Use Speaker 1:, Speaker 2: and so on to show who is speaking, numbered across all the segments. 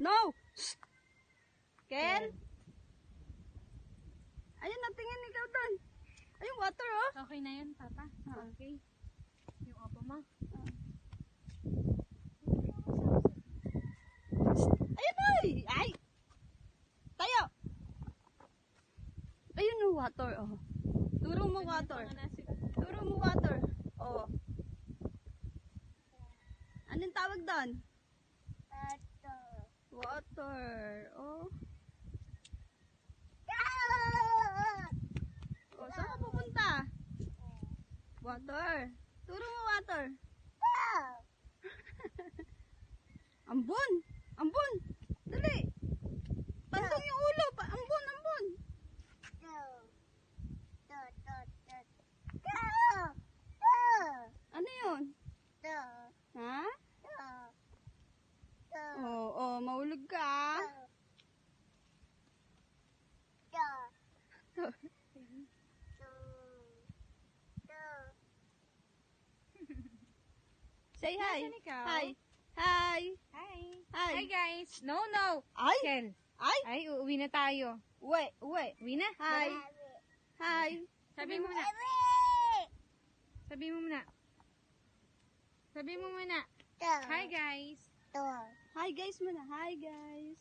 Speaker 1: No! Shh! Ken? Ayun, natingin ikaw doon. Ayun, water, oh.
Speaker 2: Okay na yun, Papa. Okay. Yung opo mo.
Speaker 1: Ayun, ay! Ay! Tayo! Ayun, oh, water, oh. Turo mo water. Turo mo water. Oh. Anong tawag doon? Water. Oh. Oh, saan ka pupunta? Water. Turo mo water. Ambon. Ambon. Dali. Pantong yung ulo. Ambon, ambon. Ano yun? Ha? Oo, oh, mahulog ka. Say hi.
Speaker 2: Nasaan ikaw?
Speaker 1: Hi. Hi.
Speaker 2: Hi.
Speaker 1: Hi.
Speaker 2: Hi, guys. No, no.
Speaker 1: Ay.
Speaker 2: Ken.
Speaker 1: Ay.
Speaker 2: Ay, uuwi na tayo.
Speaker 1: Uwi. Uwi.
Speaker 2: Uwi na?
Speaker 1: Hi. Hi.
Speaker 2: Sabi mo muna. Sabi mo muna. Sabi mo muna. Hi, guys.
Speaker 1: Hi guys muna. Hi guys.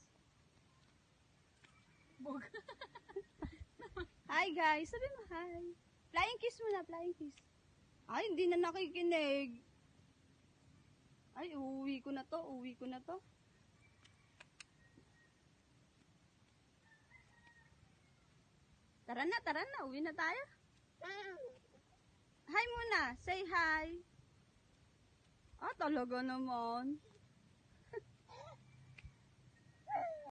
Speaker 2: Bog.
Speaker 1: Hi guys. Sabi mo hi. Flying kiss muna. Flying kiss. Ay, hindi na nakikinig. Ay, uuwi ko na to. Uuwi ko na to. Tara na, tara na. Uwi na tayo. Hi muna. Say hi. Ah, talaga naman.